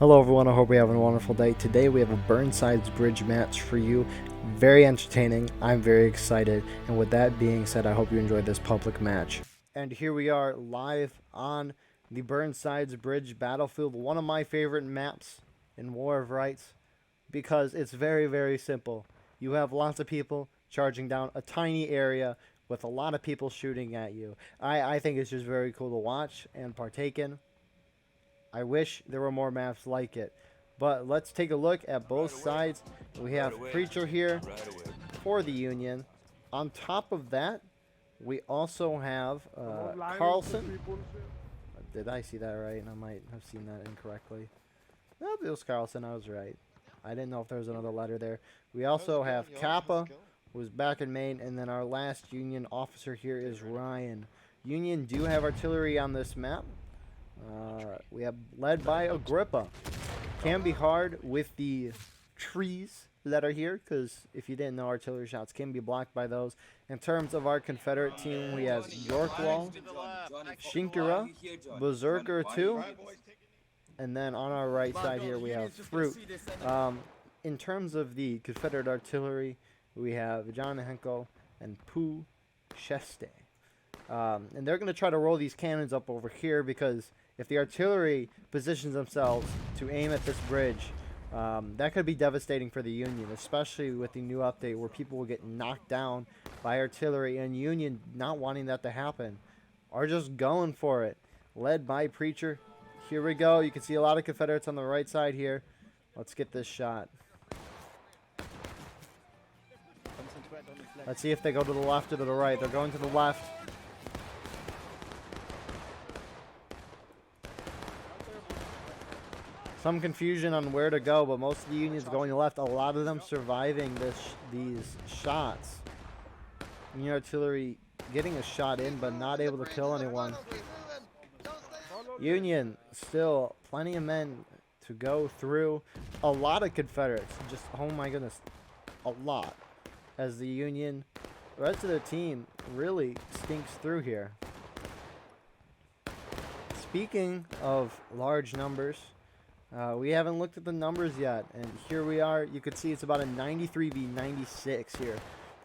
Hello everyone, I hope you're having a wonderful day. Today we have a Burnside's Bridge match for you. Very entertaining, I'm very excited, and with that being said, I hope you enjoyed this public match. And here we are live on the Burnside's Bridge battlefield, one of my favorite maps in War of Rights, because it's very, very simple. You have lots of people charging down a tiny area with a lot of people shooting at you. I think it's just very cool to watch and partake in. I wish there were more maps like it. But let's take a look at both sides. We have Preacher here for the Union. On top of that, we also have Carlson. Did I see that right? I might have seen that incorrectly. No, it was Carlson. I was right. I didn't know if there was another letter there. We also have Kappa, who's back in Maine. And then our last Union officer here is Ryan. Union do have artillery on this map. We have led by Agrippa. Can be hard with the trees that are here, because if you didn't know, artillery shots can be blocked by those. In terms of our Confederate team, we have Yorkwall, Shinkara, Berserker 2, and then on our right side here we have Fruit. In terms of the Confederate artillery, we have John Henkel and Pooh Sheste. And they're going to try to roll these cannons up over here, because if the artillery positions themselves to aim at this bridge, that could be devastating for the Union, especially with the new update where people will get knocked down by artillery, and Union, not wanting that to happen, are just going for it. Led by Preacher. Here we go. You can see a lot of Confederates on the right side here. Let's get this shot. Let's see if they go to the left or to the right. They're going to the left. Some confusion on where to go, but most of the Union's going left. A lot of them surviving these shots. Union artillery getting a shot in, but not able to kill anyone. Union still plenty of men to go through. A lot of Confederates, just oh my goodness, a lot. As the Union, the rest of their team really stinks through here. Speaking of large numbers. We haven't looked at the numbers yet, and here we are. You could see it's about a 93v96 here.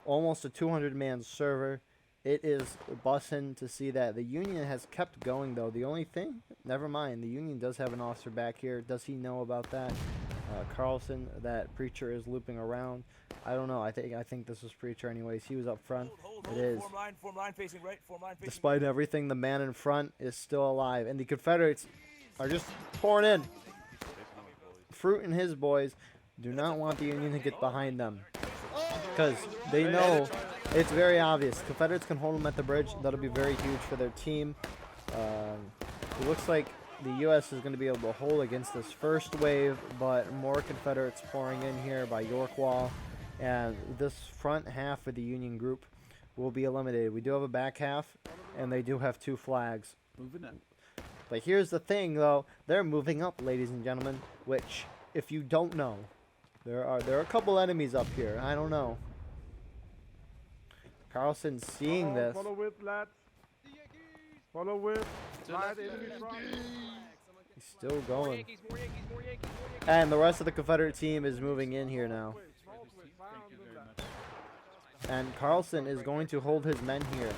Almost a 200-man server. It is bussin' to see that. The Union has kept going, though. The only thing, never mind, the Union does have an officer back here. Does he know about that? Carlson, that Preacher is looping around. I don't know. I think this was Preacher anyways. He was up front. It is. Form line facing right. Despite everything, the man in front is still alive, and the Confederates are just pouring in. Fruit and his boys do not want the Union to get behind them, because they know it's very obvious. Confederates can hold them at the bridge. That'll be very huge for their team. It looks like the U.S. is going to be able to hold against this first wave, but more Confederates pouring in here by Yorkwall, and this front half of the Union group will be eliminated. We do have a back half, and they do have two flags. Moving up. But here's the thing, though. They're moving up, ladies and gentlemen, which, if you don't know, there are a couple enemies up here. I don't know. Carlson seeing this. Follow with, lads. Follow with. He's still going. And the rest of the Confederate team is moving in here now. And Carlson is going to hold his men here.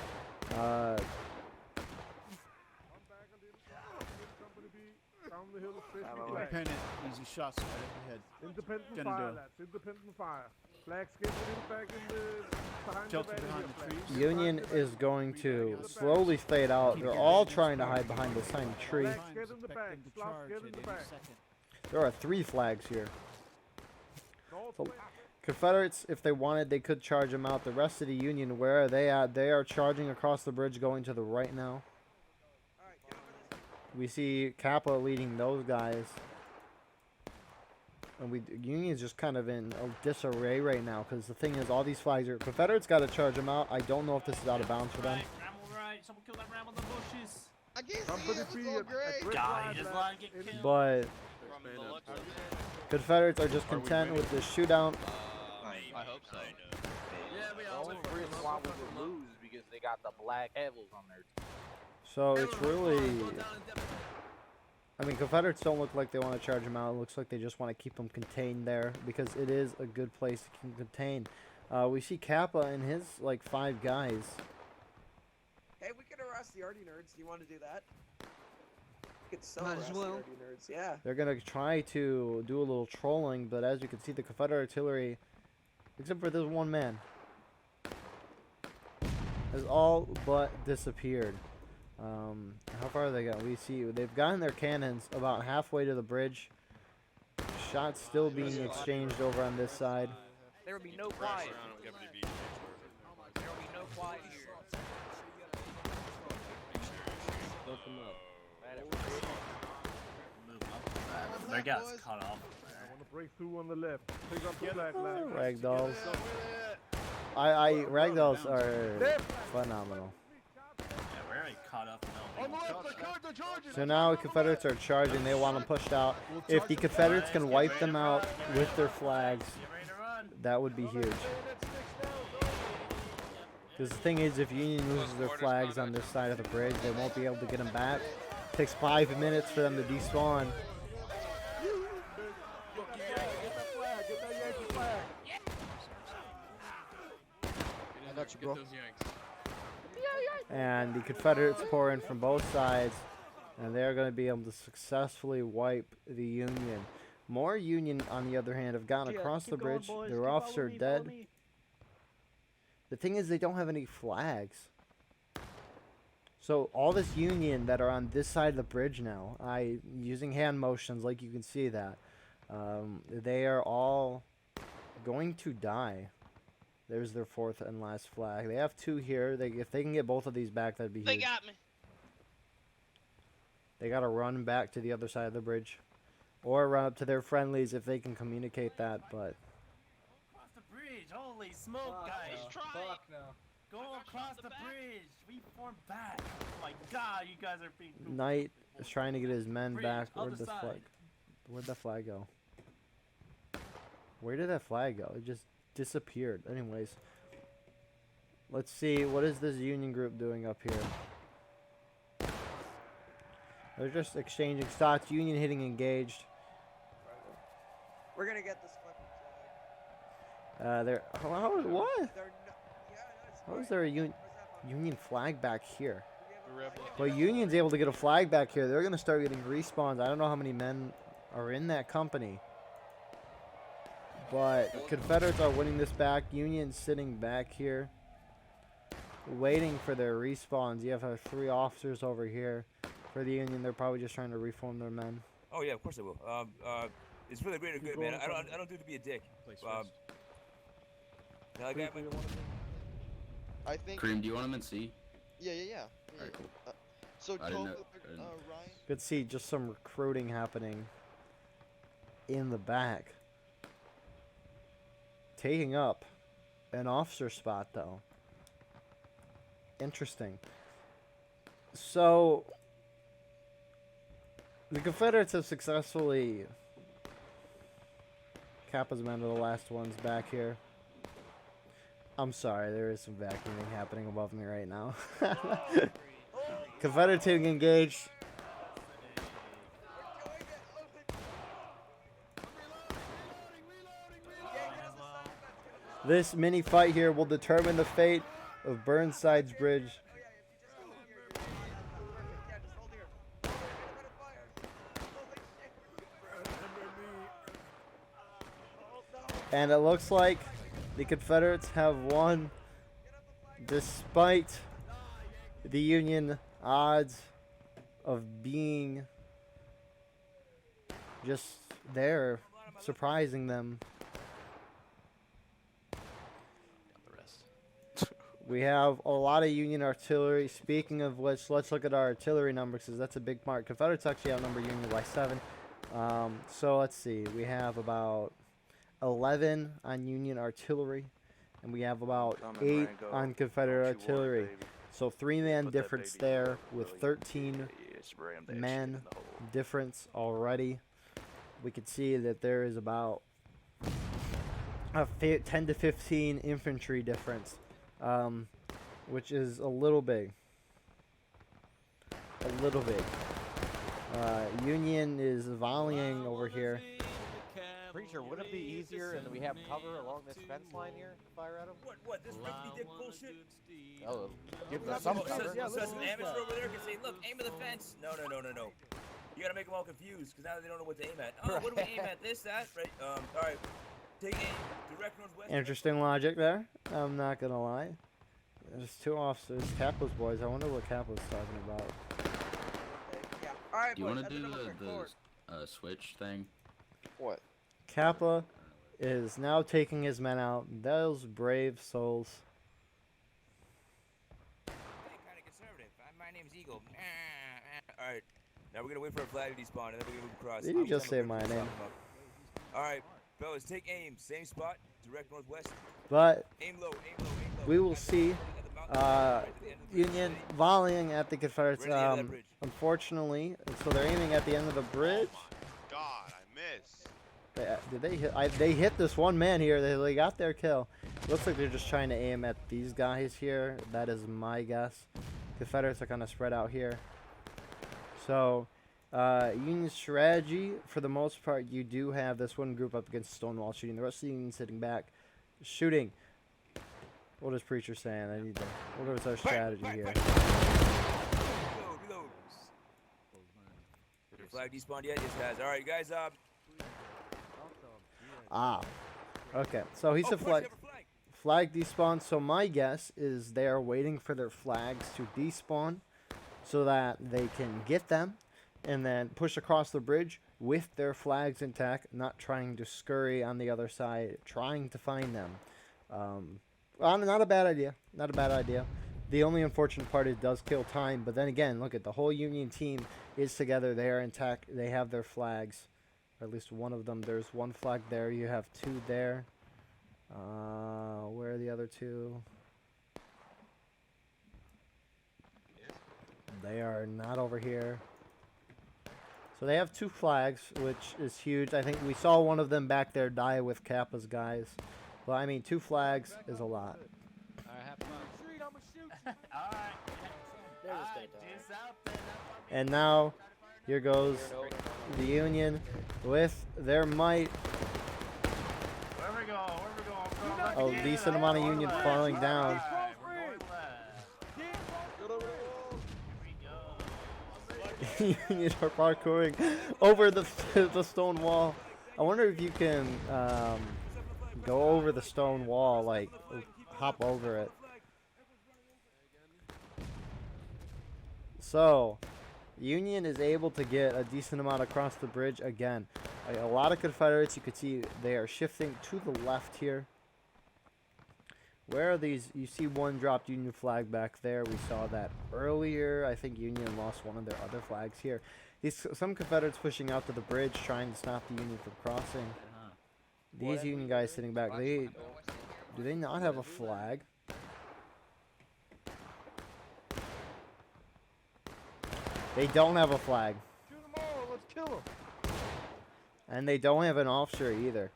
Independent, easy shots right ahead. Independent fire, lads. Independent fire. Flags get back in the Shelter behind the trees. Union is going to slowly fade out. They're all trying to hide behind this tiny tree. Get in the back. Get in the back. There are 3 flags here. So Confederates, if they wanted, they could charge them out. The rest of the Union, where are they at? They are charging across the bridge, going to the right now. We see Kappa leading those guys. And Union's just kind of in a disarray right now, because the thing is, all these flags are... Confederates got to charge them out. I don't know if this is out of bounds for them. Someone kill that ram on the bushes. I guess it's all great. God, he just let it get killed. But Confederates are just content with this shootout. I hope so. Yeah, we The all only reason why we would lose is because they got the black devils on there. So it's really I mean, Confederates don't look like they want to charge them out. It looks like they just want to keep them contained there because it is a good place to keep contained. We see Kappa and his, like, 5 guys. Hey, we can arrest the arty nerds. Do you want to do that? We could so Might as arrest well. the arty nerds. Yeah. They're going to try to do a little trolling, but as you can see, the Confederate artillery, except for this one man, has all but disappeared. How far have they got? We see they've gotten their cannons about halfway to the bridge. Shots still being exchanged over on this side. There will be no quiet. There will be no quiet here. Their gas cut off. I want to break through on the left. Pick up the flag line. Ragdolls. Ragdolls are phenomenal. Yeah, we're already caught up. On the left, the Kurds are charging. So now the Confederates are charging. They want them pushed out. If the Confederates can wipe them out with their flags, Get ready to run. that would be huge. Because the thing is, if Union loses their flags on this side of the bridge, they won't be able to get them back. It takes 5 minutes for them to despawn. And the Confederates pour in from both sides, and they're going to be able to successfully wipe the Union. More Union, on the other hand, have gotten across the bridge. Their officer dead. The thing is, they don't have any flags. So all this Union that are on this side of the bridge now, using hand motions, like you can see that, they are all going to die. There's their 4th and last flag. They have 2 here. If they can get both of these back, that'd be huge. They got me. They gotta run back to the other side of the bridge, or run up to their friendlies if they can communicate that. But Across the bridge. Holy smoke, guys. Fuck no. Go across the bridge. We form back. Oh my God, you guys are being. Knight is trying to get his men Bridge, back. other Where'd this flag? side. Where'd that flag go? Where did that flag go? It just disappeared. Anyways, let's see. What is this Union group doing up here? They're just exchanging shots. Union hitting engaged. We're gonna get this fucking flag. They're what? They're no, yeah, no, it's How is fine. there a Where's that from? Union flag back here? We have a flag. But Union's able to get a flag back here. They're gonna start getting respawns. I don't know how many men are in that company. But Confederates are winning this back. Union's sitting back here, waiting for their respawns. You have 3 officers over here. For the Union, they're probably just trying to reform their men. Oh yeah, of course I will. It's for the greater good, man. I don't do it to be a dick. I got my. I think. Cream, do you want him in C? Yeah. Alright, cool. So I didn't Toby, know- I didn't- Ryan. Could see just some recruiting happening in the back. Taking up an officer spot, though. Interesting. So, the Confederates have successfully... Kappa's men are the last ones back here. I'm sorry, there is some vacuuming happening above me right now. Confederates hitting engaged. This mini fight here will determine the fate of Burnside's bridge. And it looks like the Confederates have won despite the Union odds of being just there, surprising them. We have a lot of Union artillery. Speaking of which, let's look at our artillery numbers because that's a big part. Confederates actually outnumber Union by 7. So let's see. We have about 11 on Union artillery, and we have about 8 on Confederate artillery. So 3-man difference there with 13 men difference already. We could see that there is about a 10 to 15 infantry difference. Which is a little big. A little big. Union is volleying over here. Preacher, would it be easier and we have cover along this fence line here to fire at him? What? This rickety dick bullshit? Oh, give So, them some so, cover. so some amateur over there can say, look, aim at the fence. No. You gotta make them all confused, because now they don't know what to aim at. Oh, what do we aim at? This, that, right? All right. Take aim. Direct northwest. Interesting logic there. I'm not gonna lie. There's two officers. Kappa's boys. I wonder what Kappa's talking about. Yeah. All right, Do you boys. want to do that's enough for forward. the switch thing? What? Kappa is now taking his men out. Those brave souls. Kind of conservative. My name's Eagle. All right. Now we're gonna wait for a flag to despawn, and then we're gonna move across. Did you just say my name? All right, fellas, take aim. Same spot, direct northwest. But Aim low, aim low, aim low. we will see Union volleying at the Confederates. We're at the end of that bridge. Unfortunately, so they're aiming at the end of the bridge. God, I missed. Did they hit? They hit this one man here. They got their kill. Looks like they're just trying to aim at these guys here. That is my guess. Confederates are kind of spread out here. So, Union strategy, for the most part, you do have this one group up against Stonewall shooting. The rest of the Union sitting back, shooting. What is Preacher saying? I need to. What is our strategy here? Reload. Did your flag despawned yet? Yes, guys. All right, guys. Okay. So he said flag despawn. So my guess is they are waiting for their flags to despawn, so that they can get them, and then push across the bridge with their flags intact, not trying to scurry on the other side, trying to find them. Well, not a bad idea. Not a bad idea. The only unfortunate part is it does kill time, but then again, look at the whole Union team is together. They are intact. They have their flags, or at least one of them. There's one flag there. You have two there. Where are the other two? They are not over here. So they have two flags, which is huge. I think we saw one of them back there die with Kappa's guys. Well, I mean, two flags is a lot. And now, here goes the Union with their might. Where we go? A decent amount of Union falling down. Union are parkouring over the stone wall. I wonder if you can go over the stone wall, like hop over it. So, Union is able to get a decent amount across the bridge again. A lot of Confederates, you can see they are shifting to the left here. Where are these? You see one dropped Union flag back there. We saw that earlier. I think Union lost one of their other flags here. Some Confederates pushing out to the bridge, trying to stop the Union from crossing. These Union guys sitting back, do they not have a flag? They don't have a flag. Shoot them all. Let's kill them. And they don't have an officer either,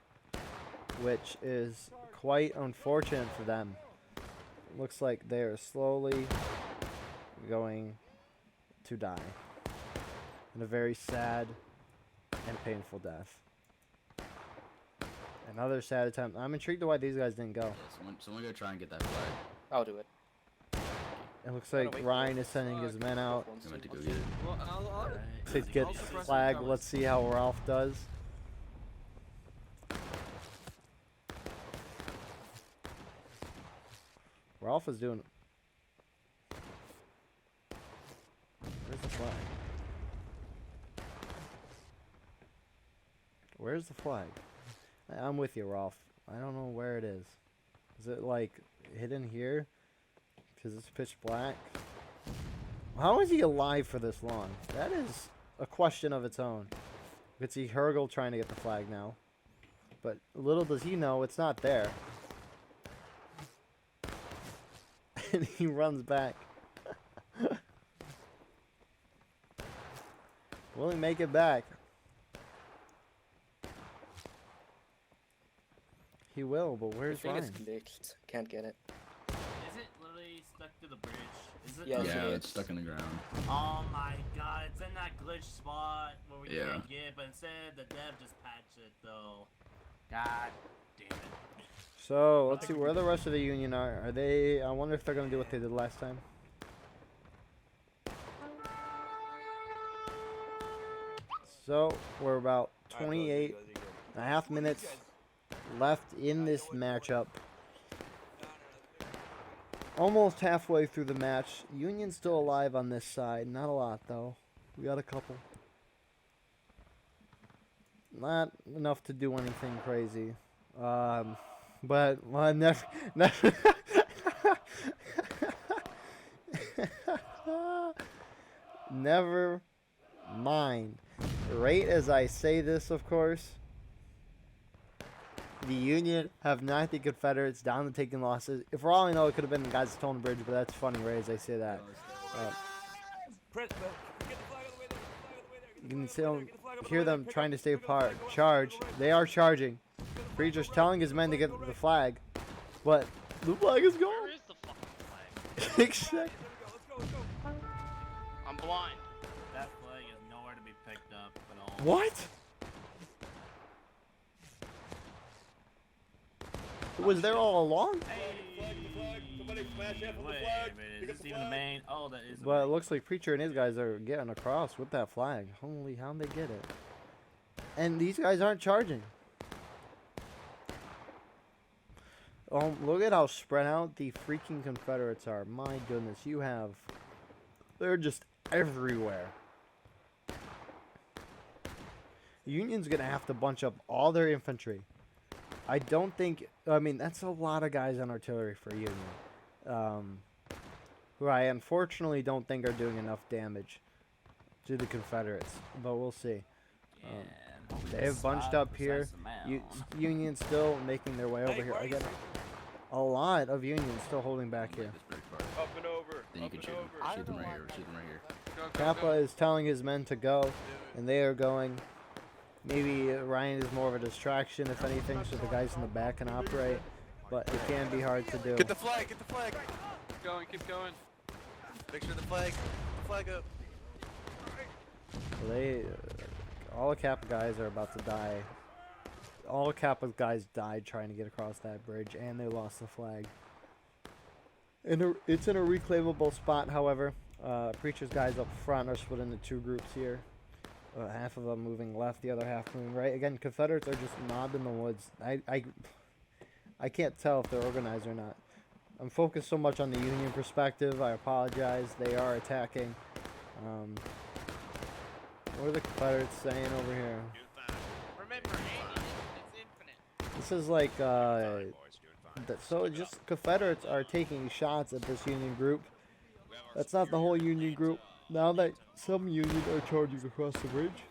which is quite unfortunate for them. Looks like they are slowly going to die in a very sad and painful death. Another sad attempt. I'm intrigued to why these guys didn't go. Yeah, someone go try and get that flag. I'll do it. It looks like Ryan is sending his men out I went to go get it. Well, to get the flag. Let's see how Ralph does. Ralph is doing. Where's the flag? Where's the flag? I'm with you, Ralph. I don't know where it is. Is it like hidden here? Because it's pitch black. How is he alive for this long? That is a question of its own. You can see Hergel trying to get the flag now. But little does he know, it's not there. And he runs back. Will he make it back? He will, but where's Ryan? It's glitched. Can't get it. Is it literally stuck to the bridge? Is it? Yes, Yeah, it it's is. stuck in the ground. Oh my god, it's in that glitch spot where we Yeah. can't get, but instead the dev just patched it though. God damn it. So let's see where the rest of the Union are. Are they? I wonder if they're gonna do what they did last time. So we're about 28 and a half minutes left in this matchup. Almost halfway through the match. Union's still alive on this side. Not a lot though. We got a couple. Not enough to do anything crazy. But well, never never mind. Right as I say this, of course, the Union have knocked the Confederates down to taking losses. If for all I know, it could have been the guys at Stone Bridge, but that's funny, right as I say that. You can still hear them trying to stay apart. Charge. They are charging. Preacher's telling his men to get the flag, but the flag is gone. Where is the fucking flag? I'm blind. That flag is nowhere to be picked up at all. What? It was there all along? Wait a minute, is this even the main? Oh, that is. But it looks like Preacher and his guys are getting across with that flag. Holy, how'd they get it? And these guys aren't charging. Look at how spread out the freaking Confederates are. My goodness, you have... They're just everywhere. The Union's going to have to bunch up all their infantry. I don't think... I mean, that's a lot of guys on artillery for Union. Who I unfortunately don't think are doing enough damage to the Confederates. But we'll see. They've bunched up here. Union still making their way over here. Again, a lot of Union still holding back here. Up and over. Then you can shoot them. Shoot them right here. Shoot them right here. Kappa is telling his men to go, and they are going. Maybe Ryan is more of a distraction, if anything, so the guys in the back can operate. But it can be hard to do. Get the flag, get the flag. Keep going, keep going. Make sure the flag up. So they, all the Kappa guys are about to die. All Kappa guys died trying to get across that bridge, and they lost the flag. It's in a reclaimable spot, however. Preacher's guys up front are split into two groups here. Half of them moving left, the other half moving right. Again, Confederates are just mobbed in the woods. I can't tell if they're organized or not. I'm focused so much on the Union perspective. I apologize. They are attacking. What are the Confederates saying over here? Remember, it's infinite. This is like, so just Confederates are taking shots at this Union group. That's not the whole Union group. Now that some Union are charging across the bridge.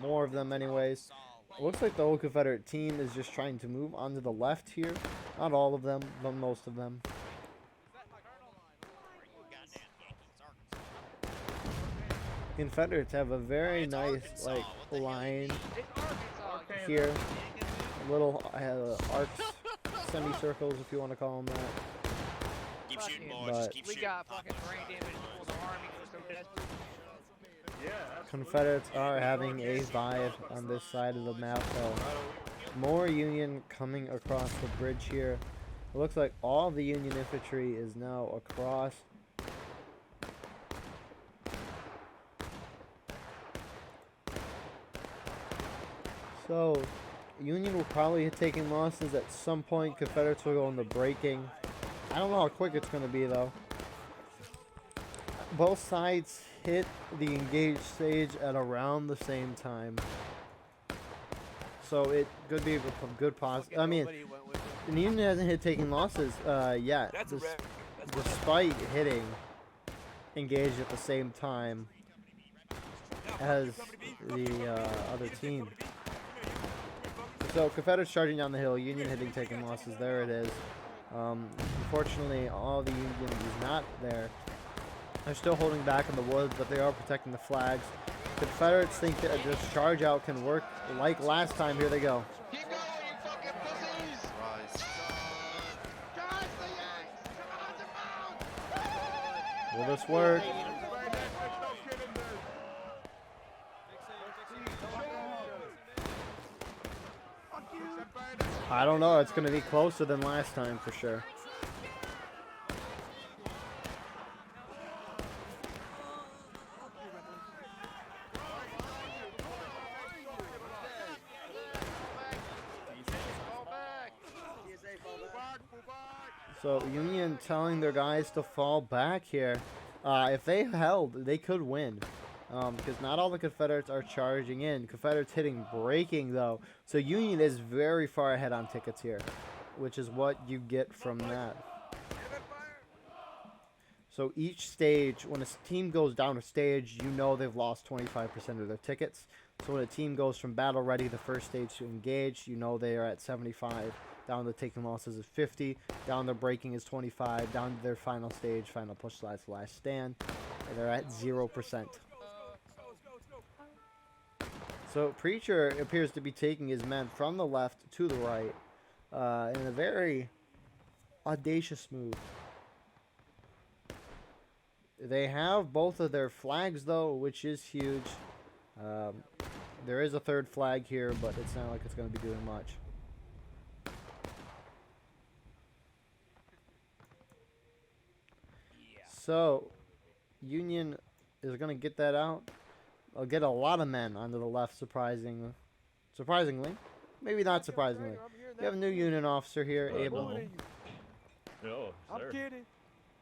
More of them anyways. It looks like the whole Confederate team is just trying to move onto the left here. Not all of them, but most of them. Confederates have a very nice, like, line here. Little arcs, semicircles, if you want to call them that. Keep shooting, boys. But Just keep shooting. got fucking brain damage. The army was so desperate. Confederates are having a vibe on this side of the map, though. More Union coming across the bridge here. It looks like all the Union infantry is now across. So, Union will probably hit taking losses at some point. Confederates will go into breaking. I don't know how quick it's going to be, though. Both sides hit the engaged stage at around the same time. So it could be a good I mean, the Union hasn't hit taking losses yet. Despite hitting engaged at the same time as the other team. So Confederates charging down the hill, Union hitting taking losses. There it is. Unfortunately, all the Union is not there. They're still holding back in the woods, but they are protecting the flags. Confederates think that this charge out can work like last time. Here they go. Keep going, you fucking pussies! Rise. Guys, the Yanks! Come on, Will this work? I don't know. It's going to be closer than last time for sure. So Union telling their guys to fall back here. If they held, they could win. Because not all the Confederates are charging in. Confederates hitting braking though. So Union is very far ahead on tickets here, which is what you get from that. So each stage, when a team goes down a stage, you know they've lost 25% of their tickets. So when a team goes from battle ready, the first stage to engage, you know they are at 75. Down to taking losses is 50. Down to breaking is 25. Down to their final stage, final push last stand, and they're at 0%. So Preacher appears to be taking his men from the left to the right in a very audacious move. They have both of their flags though, which is huge. There is a third flag here, but it's not like it's going to be doing much. So Union is going to get that out. I'll get a lot of men onto the left, surprisingly. Maybe not surprisingly. We have a new Union officer here, Abel. No, I'm sir. kidding.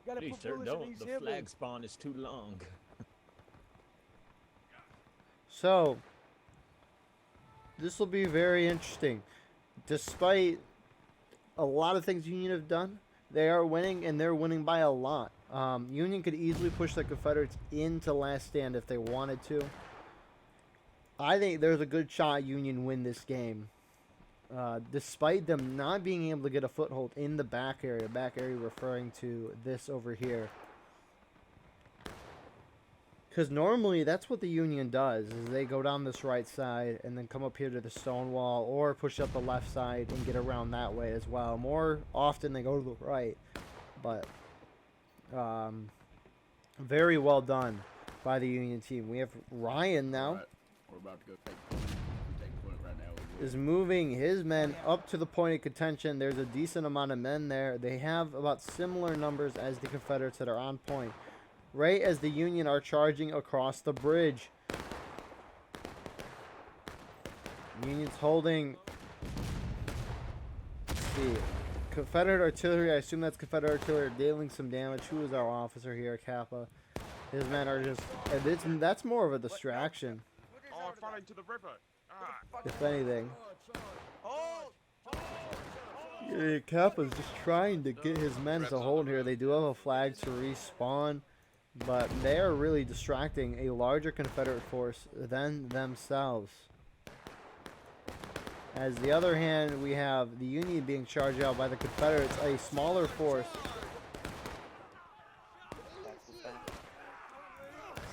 Gotta Please, put sir, bullets in don't. these The hiblets. flag spawn is too long. So this will be very interesting. Despite a lot of things Union have done, they are winning, and they're winning by a lot. Union could easily push the Confederates into last stand if they wanted to. I think there's a good shot Union win this game. Despite them not being able to get a foothold in the back area referring to this over here. Because normally that's what the Union does, is they go down this right side and then come up here to the stone wall or push up the left side and get around that way as well. More often they go to the right, but very well done by the Union team. We have Ryan now. Right. We're about to go take point right now. Is moving his men up to the point of contention. There's a decent amount of men there. They have about similar numbers as the Confederates that are on point. Right as the Union are charging across the bridge. Union's holding. Let's see. Confederate artillery, I assume that's Confederate artillery, dealing some damage. Who is our officer here, Kappa? His men are just. That's more of a distraction. Oh, falling to the river. If anything. Yeah, Kappa's just trying to get his men to hold here. They do have a flag to respawn, but they are really distracting a larger Confederate force than themselves. As the other hand, we have the Union being charged out by the Confederates, a smaller force.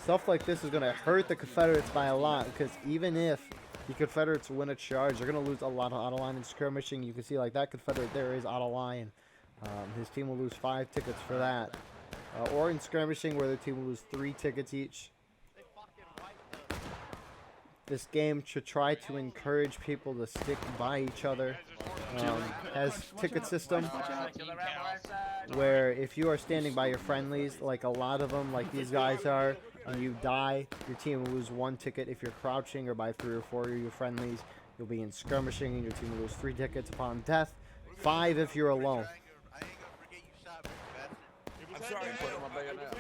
Stuff like this is going to hurt the Confederates by a lot, because even if the Confederates win a charge, they're going to lose a lot of out-of-line and skirmishing. You can see like that Confederate there is out of line. His team will lose 5 tickets for that. Or in skirmishing where their team will lose 3 tickets each. This game should try to encourage people to stick by each other. Has ticket system where if you are standing by your friendlies, like a lot of them, like these guys are, and you die, your team will lose 1 ticket. If you're crouching or by 3 or 4 of your friendlies, you'll be in skirmishing and your team will lose 3 tickets upon death. 5 if you're alone. I'm sorry.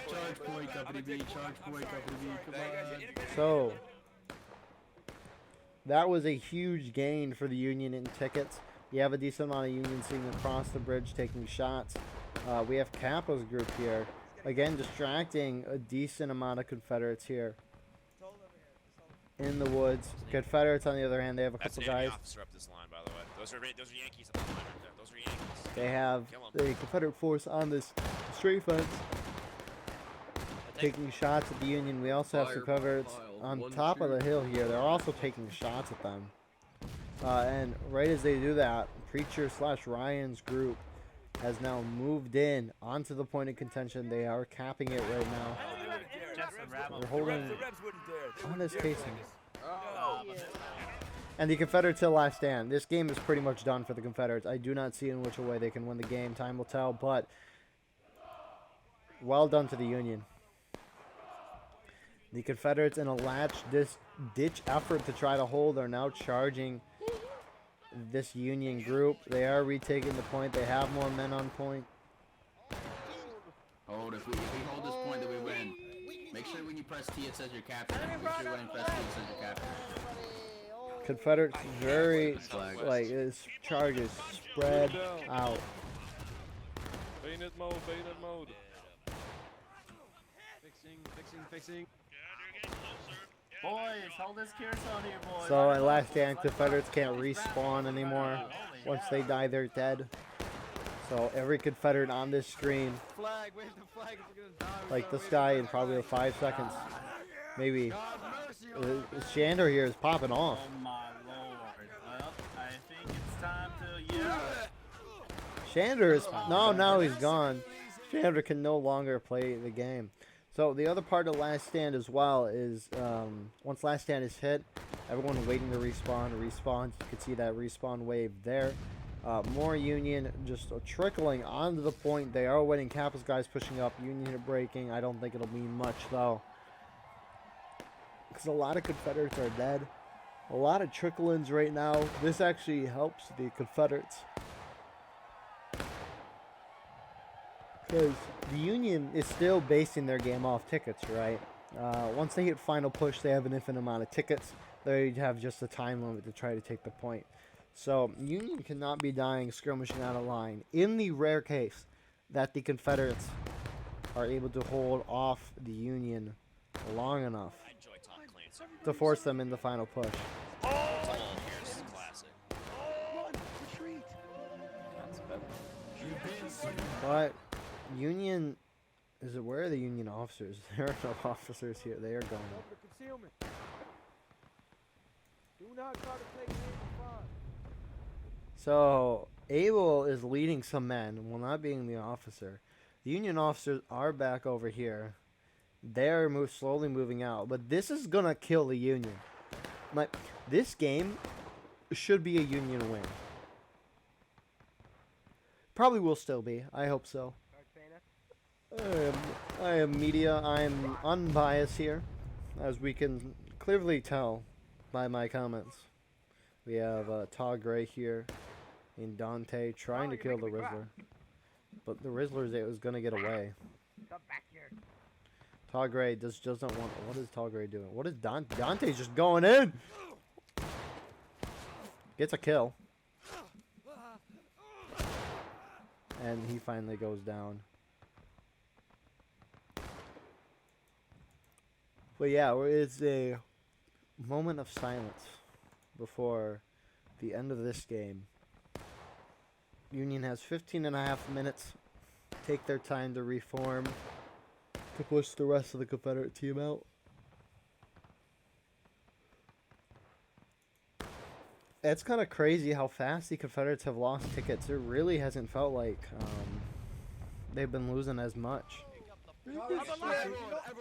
Charge point, Company B. Charge point, Company B. Come on. So that was a huge gain for the Union in tickets. You have a decent amount of Union sitting across the bridge taking shots. We have Kappa's group here. Again, distracting a decent amount of Confederates here in the woods. Confederates, on the other hand, they have a couple guys. Officer up this line, by the way. Those are Yankees up the line right there. Those are Yankees. They have the Confederate force on this straight fence taking shots at the Union. We also have some Confederates on top of the hill here. They're also taking shots at them. And right as they do that, Preacher / Ryan's group has now moved in onto the point of contention. They are capping it right now. Just unravel. They're holding The Rebs wouldn't dare. They on wouldn't this dare casing. And the Confederates till last stand. This game is pretty much done for the Confederates. I do not see in which way they can win the game. Time will tell, but well done to the Union. The Confederates, in a ditch effort to try to hold, are now charging this Union group. They are retaking the point. They have more men on point. Hold, if we hold this point, then we win. Make sure when you press T, it says you're captured. Make sure when you press T, it says you're captured. Confederates very, like, this charges spread out. Bayonet mode, bayonet mode. Fixing. Boys, hold this Curacao here, boys. So at last stand, Confederates can't respawn anymore. Once they die, they're dead. So every Confederate on this screen, Flag, wave the flag if we're gonna die. like this guy in probably 5 seconds, maybe. Shander here is popping off. Oh my lord. Well, I think it's time to, yeah. Shander is, no, now he's gone. Shander can no longer play the game. So the other part of Last Stand as well is once Last Stand is hit, everyone waiting to respawn respawns. You can see that respawn wave there. More Union just trickling onto the point. They are winning. Kappa's guys pushing up. Union are breaking. I don't think it'll mean much though, because a lot of Confederates are dead. A lot of trickle-ins right now. This actually helps the Confederates, because the Union is still basing their game off tickets, right? Once they hit final push, they have an infinite amount of tickets. They have just a time limit to try to take the point. So Union cannot be dying skirmishing out of line. In the rare case that the Confederates are able to hold off the Union long enough to force them in the final push. Here's classic. But Union, where are the Union officers? There are no officers here. They are going. Over the concealment. Do not try to take aim and fire. So Abel is leading some men, while not being the officer. The Union officers are back over here. They're slowly moving out, but this is gonna kill the Union. Like, this game should be a Union win. Probably will still be. I hope so. I am media. I am unbiased here, as we can clearly tell by my comments. We have Todd Gray here and Dante trying to kill the Rizzler, but the Rizzler is going to get away. Todd Gray just doesn't want. What is Todd Gray doing? What is Dante's just going in? Gets a kill, and he finally goes down. But yeah, it's a moment of silence before the end of this game. Union has 15.5 minutes. Take their time to reform, to push the rest of the Confederate team out. It's kind of crazy how fast the Confederates have lost tickets. It really hasn't felt like they've been losing as much.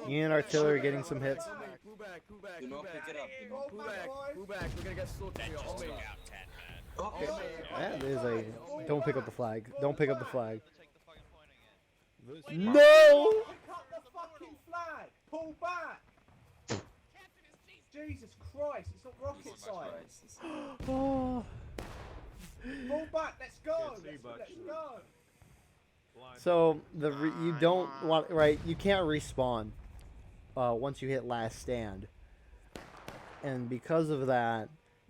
Union artillery getting some hits. Move back. We're gonna get slaughtered here. Yeah, there's a. Don't pick up the flag. Don't pick up the flag. No! Pick up the fucking flag! Pull back! Jesus Christ, it's not rocket science. Oh. Pull back, let's go! Let's go! So you don't want, right? You can't respawn once you hit last stand, and because of that,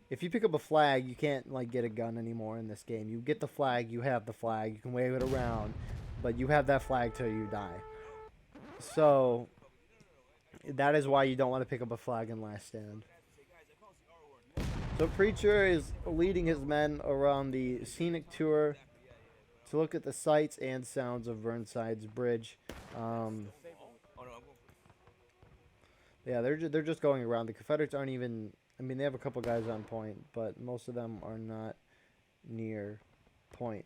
if you pick up a flag, you can't like get a gun anymore in this game. You get the flag, you have the flag, you can wave it around, but you have that flag till you die. So that is why you don't want to pick up a flag in last stand. So Preacher is leading his men around the scenic tour to look at the sights and sounds of Burnside's bridge. Yeah, they're just going around. The Confederates aren't even. I mean, they have a couple guys on point, but most of them are not near point.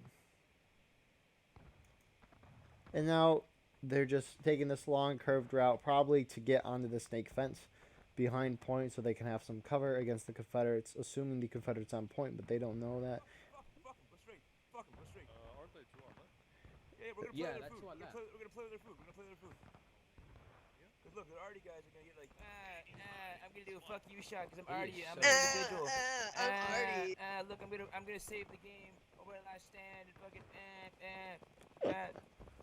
And now they're just taking this long curved route, probably to get onto the snake fence behind point so they can have some cover against the Confederates, assuming the Confederates on point, but they don't know that. Fuck 'em, go straight. Fuck 'em, go straight. Aren't they two on left? Yeah, we're gonna play Yeah, their that's food. one left. We're gonna play their food. We're gonna play their food. Cause look, the arty guys are gonna get like, I'm gonna do a fuck you shot because I'm arty. I'm an individual. I'm arty. Look, I'm gonna save the game. Over the last stand and fucking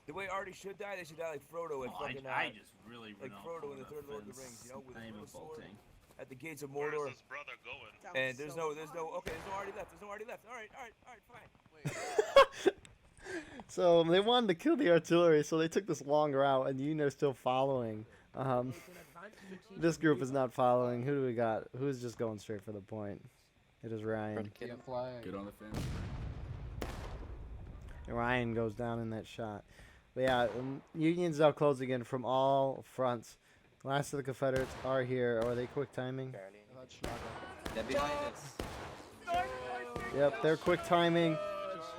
The way arty should die, they should die like Frodo and fucking. I just really like run Frodo off in the Third Lord of the Rings, you know, with I am a sword bolting. at the gates of Where's Mordor. his brother going? And there's no arty left. There's no arty left. All right, fine. So they wanted to kill the artillery, so they took this long route, and Union are still following. This group is not following. Who do we got? Who's just going straight for the point? It is Ryan. Get flag. Good on the fence. And Ryan goes down in that shot. But yeah, Union's now closing in from all fronts. The last of the Confederates are here. Are they quick timing? They're behind us. Yep, they're quick timing.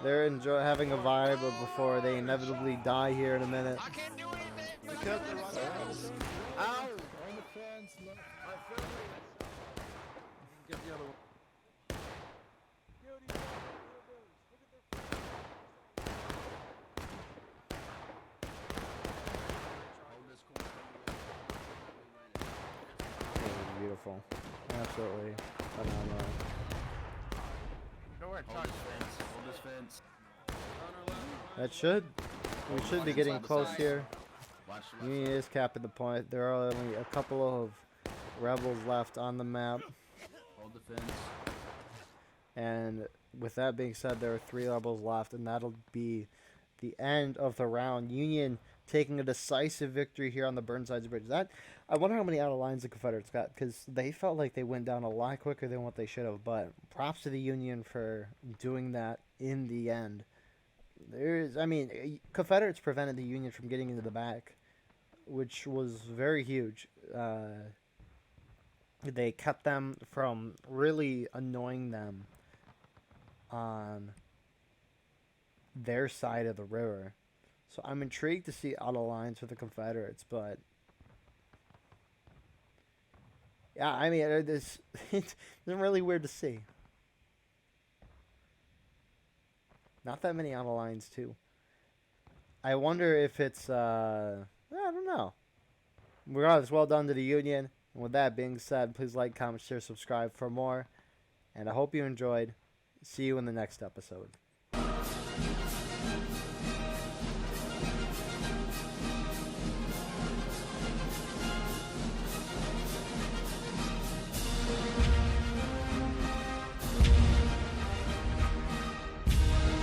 They're having a vibe before they inevitably die here in a minute. I can't do anything because they're running. Ow! On the fence. Get the other one. Beautiful. Absolutely phenomenal. Go ahead, Hold this fence. Hold this fence. That should. We should be getting close here. Watch the left Union is capping the point. There are only a couple of rebels left on the map. Hold the fence. And with that being said, there are 3 rebels left, and that'll be the end of the round. Union taking a decisive victory here on the Burnside Bridge. I wonder how many out of lines the Confederates got, because they felt like they went down a lot quicker than what they should have. But props to the Union for doing that in the end. Confederates prevented the Union from getting into the back, which was very huge. They kept them from really annoying them on their side of the river. So I'm intrigued to see out of lines for the Confederates, but yeah, it's really weird to see. Not that many out of lines too. I wonder if it's I don't know. Regardless, well done to the Union. And with that being said, please like, comment, share, subscribe for more. And I hope you enjoyed. See you in the next episode.